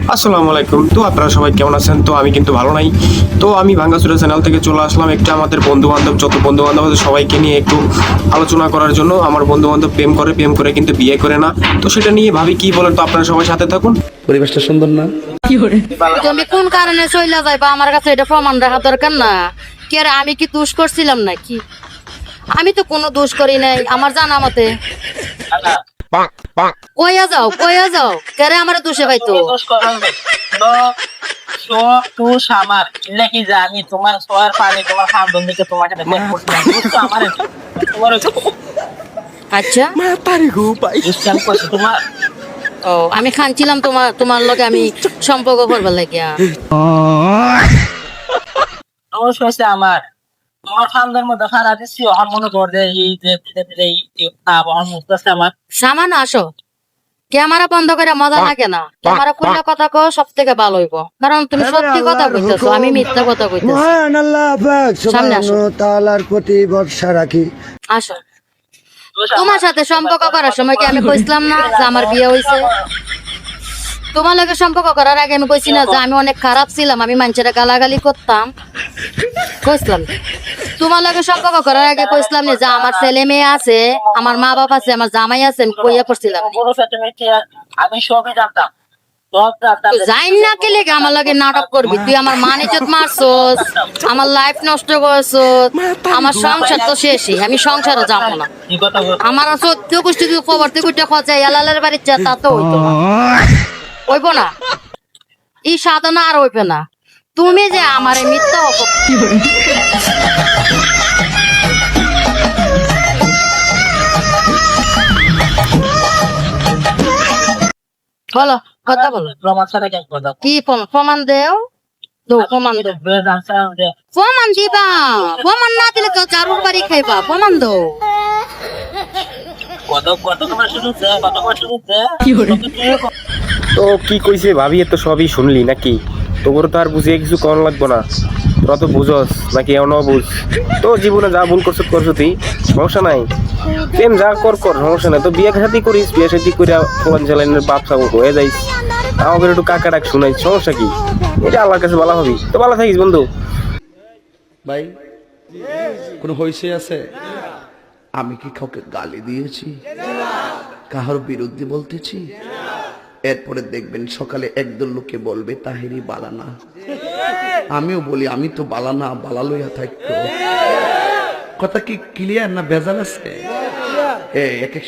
আসসালামু আলাইকুম। তো আপনারা সবাই কেমন আছেন? তো আমি কিন্তু ভালো নাই। তো আমি ভাঙ্গাচুরা চ্যানেল থেকে চলে আসলাম একটা আমাদের বন্ধু-বান্ধব যত বন্ধু-বান্ধব আছে সবাইকে নিয়ে একটু আলোচনা করার জন্য। আমার বন্ধু-বান্ধব প্রেম করে কিন্তু বিয়ে করে না। তো সেটা নিয়ে ভাবি কি বলেন, তো আপনারা সবাই সাথে থাকুন। পরিবেশটা সুন্দর না? তুমি কোন কারণে চইলা যাইবা আমার কাছে এটা প্রমাণ রাখা দরকার না? কি আর আমি কি দোষ করছিলাম নাকি? আমি তো কোনো দোষ করি নাই আমার জানা মতে। কইয়া যাও কেরে আমার দোষে পাইতো। দোষ আমার কি জানি তোমার সোয়ার পানি তোমার খামদন দিকে তোমাকে বের করছিলাম দোষ তো আমার তোমার আচ্ছা ইসলাম করছে তোমার ও আমি খানছিলাম তোমার লগে আমি সম্পর্ক করবার লাগিয়া। দোষ হয়েছে আমার তোমার খামদের মধ্যে খারাপ দিচ্ছি আমার মনে কর যে এই যে আমার মুখতেছে আমার সামান আসো ক্যামেরা বন্ধ করে মজা লাগে না। ক্যামেরা খুললে কথা কো সব থেকে ভালো হইব, কারণ তুমি সত্যি কথা কইতেছো, আমি মিথ্যা কথা কইতেছি। মহান আল্লাহ পাক সামনে আসো। সুবহানাহু তাআলার প্রতি ভরসা রাখি। আসো, তোমার সাথে সম্পর্ক করার সময় কি আমি কইছিলাম না যে আমার বিয়ে হইছে? তোমার লগে সম্পর্ক করার আগে আমি কইছি না যে আমি অনেক খারাপ ছিলাম, আমি মানুষের গালাগালি করতাম? কইছিলাম। তোমার লগে সম্পর্ক করার আগে কইছিলাম না যে আমার ছেলে মেয়ে আছে, আমার মা বাবা আছে, আমার জামাই আছে, আমি কইয়া করছিলাম। আমি সবই জানতাম সব জানতাম জাইন না কে লেগে আমার লগে নাটক করবি? তুই আমার মান ইজ্জত মারছস, আমার লাইফ নষ্ট করছস, আমার সংসার তো শেষই, আমি সংসারে যাবো না। কি কথা আমার সত্য গোষ্ঠী তুই খবর তুই কুইটা খোঁজে এলালের বাড়ির যা তা তো হইতো না, হইব না, এই সাধনা আর হইবে না। তুমি যে আমার মিথ্যা বলো, কথা বলো। প্রমাণ ছাড়া কেন কথা কি প্রমাণ দেও? প্রমাণ দেও, প্রমাণ দিবা। প্রমাণ না দিলে তো চারুর বাড়ি খাইবা, প্রমাণ দো। কত কত তোমার শুনছে কত তোমার শুনছে তো কি কইছে ভাবি, তো সবই শুনলি নাকি? তোর তো আর বুঝিয়ে কিছু কম লাগবো না। তোরা তো বুঝস নাকি এমন বুঝ। তো জীবনে যা ভুল করছ তুই, সমস্যা নাই। প্রেম যা কর সমস্যা নাই। তো বিয়ে শাদী করিস, বিয়ে শাদী করে ফোন চালানোর বাপ সাবু হয়ে যাইস। আমাকে একটু কাকা ডাক শুনাই, সমস্যা কি? এটা আল্লাহর কাছে ভালো হবি। তো ভালো থাকিস বন্ধু। ভাই কোনো হইছে আছে? আমি কি কাউকে গালি দিয়েছি? কাহার বিরুদ্ধে বলতেছি? এরপরে দেখবেন সকালে একদল লোকে বলবে তাহেরি বালানা। আমিও বলি আমি তো বালানা, বালা লইয়া থাকতো। কথা কি ক্লিয়ার না ভেজাল আছে? এক এক